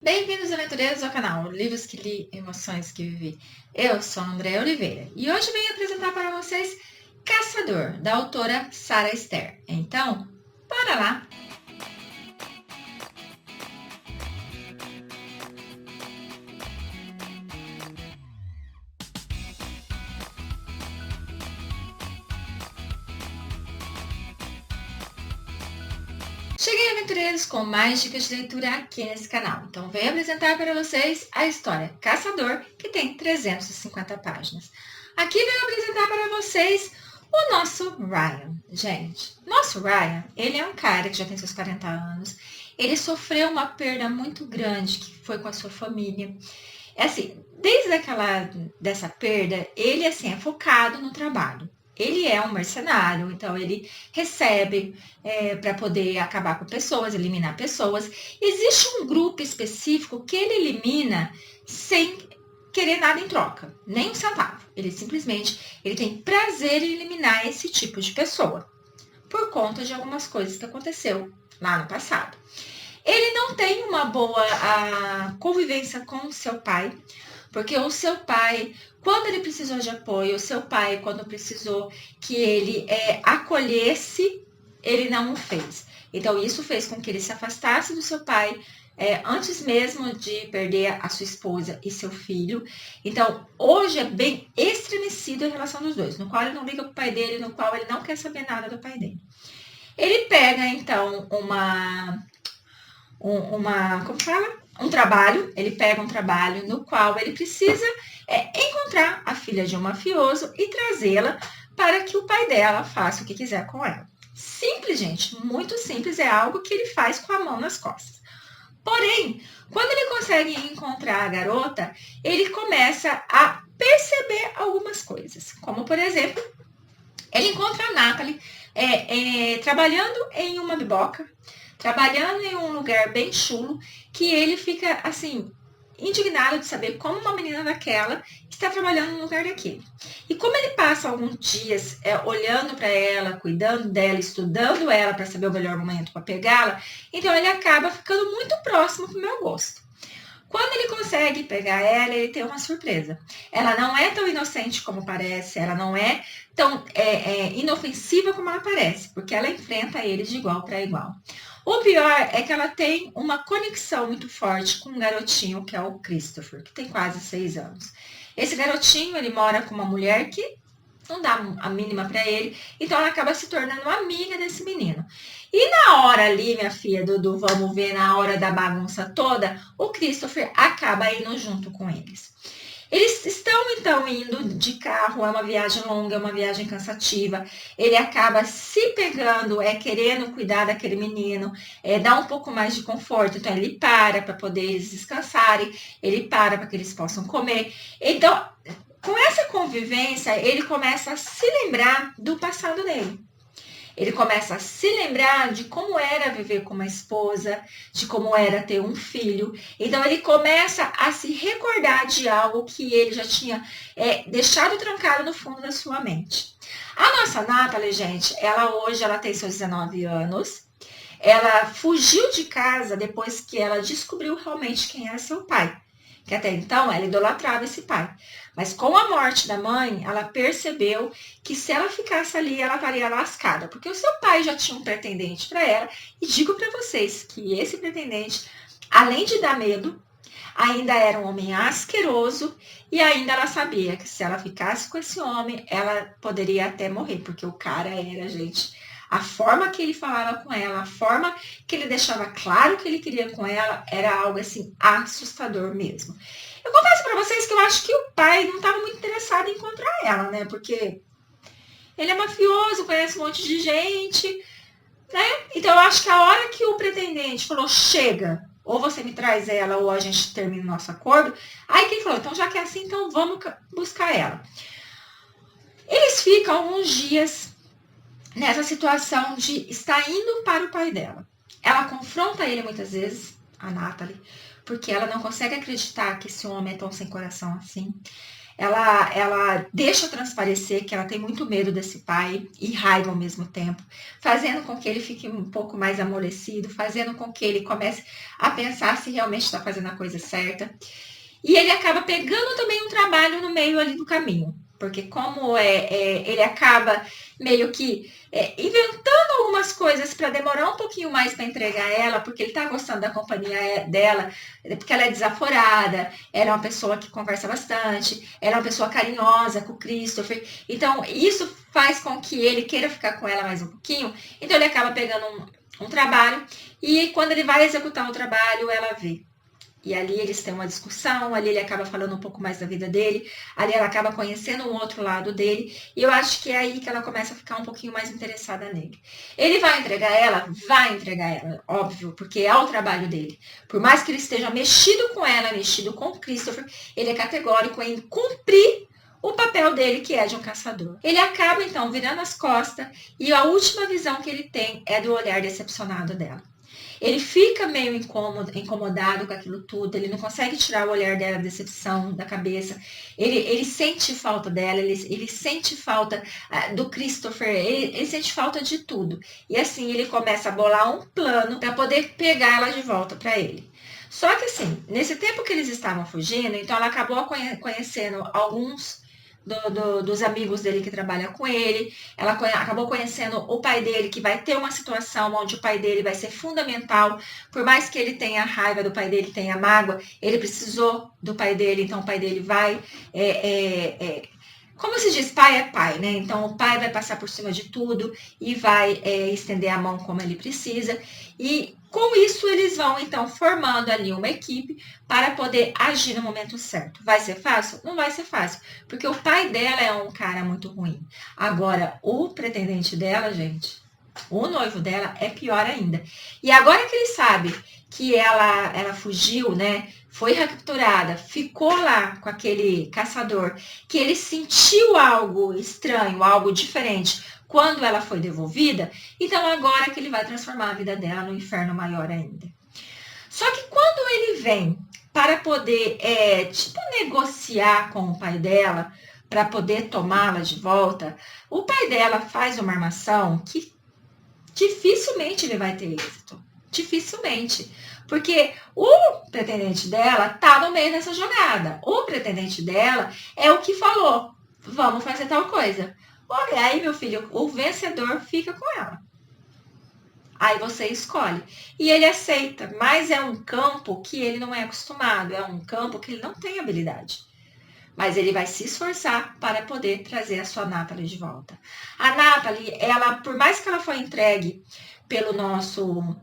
Bem-vindos, aventureiros, ao canal Livros que Li, Emoções que Vivi. Eu sou a Andréa Oliveira e hoje venho apresentar para vocês Caçador, da autora Sarah Esther. Então, bora lá! Cheguei, aventureiros, com mais dicas de leitura aqui nesse canal. Então, venho apresentar para vocês a história Caçador, que tem 350 páginas. Aqui venho apresentar para vocês o nosso Ryan. Gente, nosso Ryan, ele é um cara que já tem seus 40 anos. Ele sofreu uma perda muito grande, que foi com a sua família. É assim, desde dessa perda, ele assim, é focado no trabalho. Ele é um mercenário, então ele recebe para poder acabar com pessoas, eliminar pessoas. Existe um grupo específico que ele elimina sem querer nada em troca, nem um centavo. Ele simplesmente ele tem prazer em eliminar esse tipo de pessoa, por conta de algumas coisas que aconteceu lá no passado. Ele não tem uma boa convivência com o seu pai, porque o seu pai, quando ele precisou de apoio, o seu pai, quando precisou que ele acolhesse, ele não o fez. Então, isso fez com que ele se afastasse do seu pai antes mesmo de perder a sua esposa e seu filho. Então, hoje é bem estremecido a relação dos dois, no qual ele não liga pro pai dele, no qual ele não quer saber nada do pai dele. Ele pega, então, como fala? Um trabalho, ele pega um trabalho no qual ele precisa encontrar a filha de um mafioso e trazê-la para que o pai dela faça o que quiser com ela. Simples, gente, muito simples, é algo que ele faz com a mão nas costas. Porém, quando ele consegue encontrar a garota, ele começa a perceber algumas coisas, como por exemplo, ele encontra a Natalie trabalhando em uma biboca, trabalhando em um lugar bem chulo, que ele fica assim indignado de saber como uma menina daquela está trabalhando no lugar daquele. E como ele passa alguns dias olhando para ela, cuidando dela, estudando ela para saber o melhor momento para pegá-la, então ele acaba ficando muito próximo pro meu gosto. Quando ele consegue pegar ela, ele tem uma surpresa. Ela não é tão inocente como parece, ela não é tão inofensiva como ela parece, porque ela enfrenta ele de igual para igual. O pior é que ela tem uma conexão muito forte com um garotinho que é o Christopher, que tem quase 6 anos. Esse garotinho, ele mora com uma mulher que não dá a mínima para ele, então ela acaba se tornando amiga desse menino. E na hora ali, minha filha, do vamos ver, na hora da bagunça toda, o Christopher acaba indo junto com eles. Eles estão então indo de carro, é uma viagem longa, é uma viagem cansativa. Ele acaba se pegando, querendo cuidar daquele menino, dar um pouco mais de conforto. Então ele para poder eles descansarem, ele para que eles possam comer. Então, com essa convivência, ele começa a se lembrar do passado dele. Ele começa a se lembrar de como era viver com uma esposa, de como era ter um filho. Então ele começa a se recordar de algo que ele já tinha deixado trancado no fundo da sua mente. A nossa Natalie, gente, hoje ela tem seus 19 anos. Ela fugiu de casa depois que ela descobriu realmente quem era seu pai. Que até então ela idolatrava esse pai. Mas com a morte da mãe, ela percebeu que se ela ficasse ali, ela estaria lascada, porque o seu pai já tinha um pretendente para ela. E digo para vocês que esse pretendente, além de dar medo, ainda era um homem asqueroso e ainda ela sabia que se ela ficasse com esse homem, ela poderia até morrer, porque o cara era, gente, a forma que ele falava com ela, a forma que ele deixava claro que ele queria com ela, era algo assim assustador mesmo. Eu confesso para vocês que eu acho que o pai não estava muito interessado em encontrar ela, né? Porque ele é mafioso, conhece um monte de gente, né? Então eu acho que a hora que o pretendente falou, chega, ou você me traz ela, ou a gente termina o nosso acordo, aí que ele falou, então já que é assim, então vamos buscar ela. Eles ficam alguns dias nessa situação de estar indo para o pai dela. Ela confronta ele muitas vezes, a Natalie, porque ela não consegue acreditar que esse homem é tão sem coração assim. ela deixa transparecer que ela tem muito medo desse pai e raiva ao mesmo tempo, fazendo com que ele fique um pouco mais amolecido, fazendo com que ele comece a pensar se realmente está fazendo a coisa certa. E ele acaba pegando também um trabalho no meio ali do caminho. Porque como ele acaba meio que inventando algumas coisas para demorar um pouquinho mais para entregar ela, porque ele está gostando da companhia dela, porque ela é desaforada, ela é uma pessoa que conversa bastante, ela é uma pessoa carinhosa com o Christopher. Então, isso faz com que ele queira ficar com ela mais um pouquinho. Então, ele acaba pegando um trabalho e quando ele vai executar o trabalho, ela vê. E ali eles têm uma discussão, ali ele acaba falando um pouco mais da vida dele, ali ela acaba conhecendo um outro lado dele, e eu acho que é aí que ela começa a ficar um pouquinho mais interessada nele. Ele vai entregar ela? Vai entregar ela, óbvio, porque é o trabalho dele. Por mais que ele esteja mexido com ela, mexido com o Christopher, ele é categórico em cumprir o papel dele, que é de um caçador. Ele acaba, então, virando as costas, e a última visão que ele tem é do olhar decepcionado dela. Ele fica meio incomodado com aquilo tudo, ele não consegue tirar o olhar dela, a decepção da cabeça. Ele sente falta dela, ele sente falta do Christopher, ele sente falta de tudo. E assim ele começa a bolar um plano para poder pegar ela de volta para ele. Só que assim, nesse tempo que eles estavam fugindo, então ela acabou conhecendo alguns dos amigos dele que trabalham com ele. Ela acabou conhecendo o pai dele, que vai ter uma situação onde o pai dele vai ser fundamental. Por mais que ele tenha raiva do pai dele, tenha mágoa, ele precisou do pai dele, então o pai dele vai... como se diz, pai é pai, né? Então o pai vai passar por cima de tudo e vai estender a mão como ele precisa. E com isso eles vão então formando ali uma equipe para poder agir no momento certo. Vai ser fácil? Não vai ser fácil, porque o pai dela é um cara muito ruim. Agora, o pretendente dela, gente, o noivo dela é pior ainda. E agora que ele sabe que ela fugiu, né? Foi capturada, ficou lá com aquele caçador, que ele sentiu algo estranho, algo diferente quando ela foi devolvida, então agora que ele vai transformar a vida dela no inferno maior ainda. Só que quando ele vem para poder, negociar com o pai dela, para poder tomá-la de volta, o pai dela faz uma armação que dificilmente ele vai ter êxito. Dificilmente. Porque o pretendente dela tá no meio dessa jogada. O pretendente dela é o que falou, vamos fazer tal coisa. Olha, aí, meu filho, o vencedor fica com ela. Aí você escolhe. E ele aceita, mas é um campo que ele não é acostumado, é um campo que ele não tem habilidade. Mas ele vai se esforçar para poder trazer a sua Natalie de volta. A Natalie, ela, por mais que ela foi entregue pelo nosso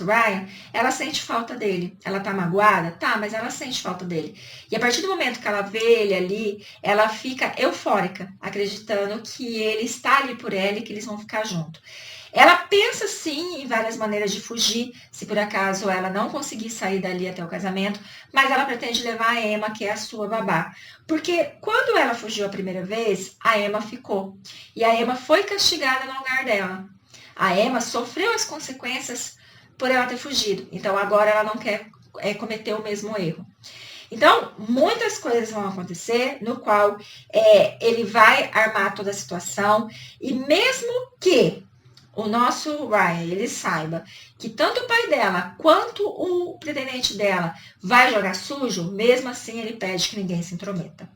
Ryan, ela sente falta dele. Ela tá magoada? Tá, mas ela sente falta dele. E a partir do momento que ela vê ele ali, ela fica eufórica, acreditando que ele está ali por ela e que eles vão ficar juntos. Ela pensa sim em várias maneiras de fugir, se por acaso ela não conseguir sair dali até o casamento, mas ela pretende levar a Emma, que é a sua babá. Porque quando ela fugiu a primeira vez, a Emma ficou. E a Emma foi castigada no lugar dela. A Emma sofreu as consequências por ela ter fugido. Então agora ela não quer cometer o mesmo erro. Então, muitas coisas vão acontecer no qual ele vai armar toda a situação. E mesmo que o nosso Ryan, ele saiba que tanto o pai dela quanto o pretendente dela vai jogar sujo, mesmo assim ele pede que ninguém se intrometa.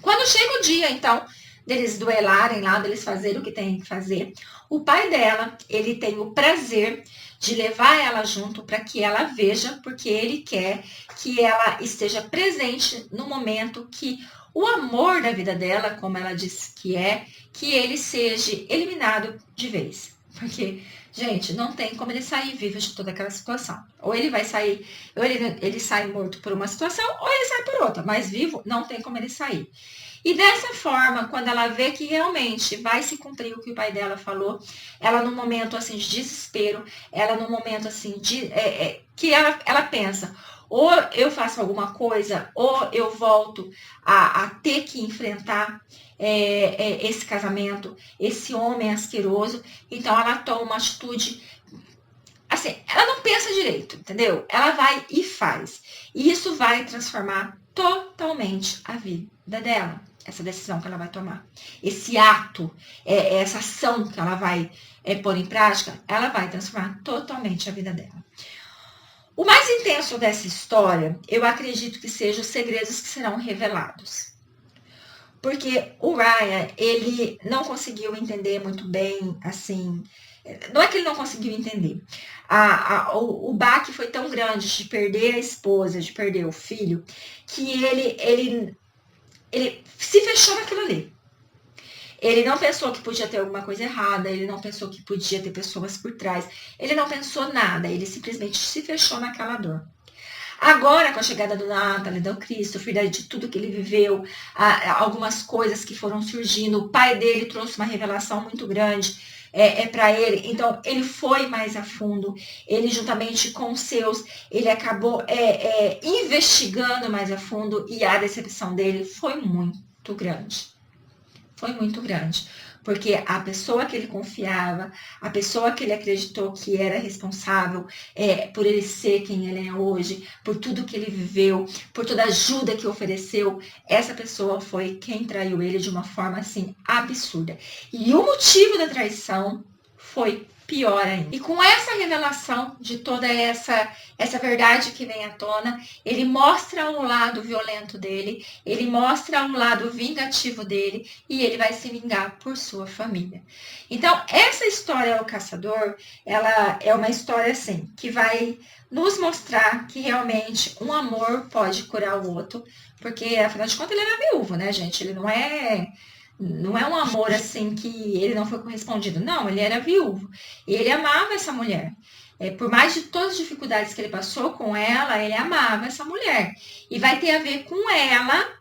Quando chega o dia, então, deles duelarem lá, deles fazerem o que tem que fazer, o pai dela, ele tem o prazer de levar ela junto para que ela veja, porque ele quer que ela esteja presente no momento que o amor da vida dela, como ela disse que ele seja eliminado de vez. Porque, gente, não tem como ele sair vivo de toda aquela situação. Ou ele vai sair, ou ele sai morto por uma situação, ou ele sai por outra. Mas vivo, não tem como ele sair. E dessa forma, quando ela vê que realmente vai se cumprir o que o pai dela falou, ela num momento assim de desespero, ela num momento assim de que ela pensa, ou eu faço alguma coisa, ou eu volto a ter que enfrentar esse casamento, esse homem asqueroso. Então ela toma uma atitude assim, ela não pensa direito, entendeu? Ela vai e faz. E isso vai transformar totalmente a vida dela. Essa decisão que ela vai tomar. Esse ato, essa ação que ela vai pôr em prática, ela vai transformar totalmente a vida dela. O mais intenso dessa história, eu acredito que sejam os segredos que serão revelados. Porque o Ryan, ele não conseguiu entender muito bem, assim, não é que ele não conseguiu entender. O baque foi tão grande de perder a esposa, de perder o filho, que ele se fechou naquilo ali. Ele não pensou que podia ter alguma coisa errada, ele não pensou que podia ter pessoas por trás, ele não pensou nada, ele simplesmente se fechou naquela dor. Agora, com a chegada do Nathalie, do Christopher, de tudo que ele viveu, algumas coisas que foram surgindo, o pai dele trouxe uma revelação muito grande para ele. Então, ele foi mais a fundo, ele juntamente com os seus, ele acabou investigando mais a fundo e a decepção dele foi muito grande. Foi muito grande, porque a pessoa que ele confiava, a pessoa que ele acreditou que era responsável por ele ser quem ele é hoje, por tudo que ele viveu, por toda a ajuda que ofereceu, essa pessoa foi quem traiu ele de uma forma assim absurda. E o motivo da traição foi pior ainda. E com essa revelação de toda essa verdade que vem à tona, ele mostra o lado violento dele, ele mostra o lado vingativo dele e ele vai se vingar por sua família. Então, essa história O Caçador, ela é uma história assim, que vai nos mostrar que realmente um amor pode curar o outro, porque afinal de contas ele era viúvo, né, gente? Ele não é um amor assim que ele não foi correspondido. Não, ele era viúvo. E ele amava essa mulher. Por mais de todas as dificuldades que ele passou com ela, ele amava essa mulher. E vai ter a ver com ela,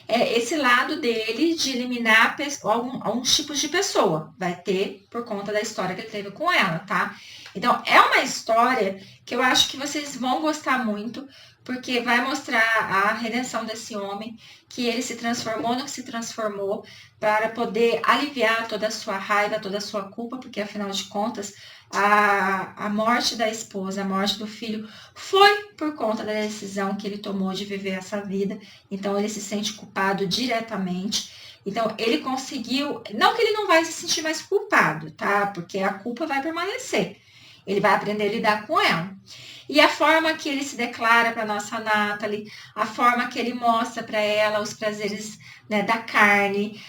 esse lado dele de eliminar alguns tipos de pessoa. Vai ter por conta da história que ele teve com ela, tá? Então, é uma história que eu acho que vocês vão gostar muito, porque vai mostrar a redenção desse homem, que ele se transformou no que se transformou, para poder aliviar toda a sua raiva, toda a sua culpa, porque afinal de contas, a morte da esposa, a morte do filho, foi por conta da decisão que ele tomou de viver essa vida. Então, ele se sente culpado diretamente. Então, ele conseguiu, não que ele não vai se sentir mais culpado, tá? Porque a culpa vai permanecer. Ele vai aprender a lidar com ela. E a forma que ele se declara para nossa Nathalie, a forma que ele mostra para ela os prazeres, né, da carne,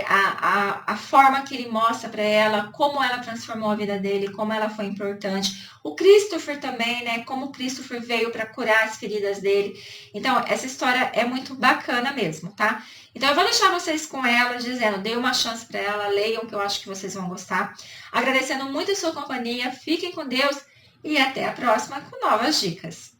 a forma que ele mostra para ela como ela transformou a vida dele, como ela foi importante. O Christopher também, né, como o Christopher veio para curar as feridas dele. Então, essa história é muito bacana mesmo, tá? Então, eu vou deixar vocês com ela, dizendo, dê uma chance para ela, leiam, que eu acho que vocês vão gostar. Agradecendo muito a sua companhia, fiquem com Deus e até a próxima com novas dicas.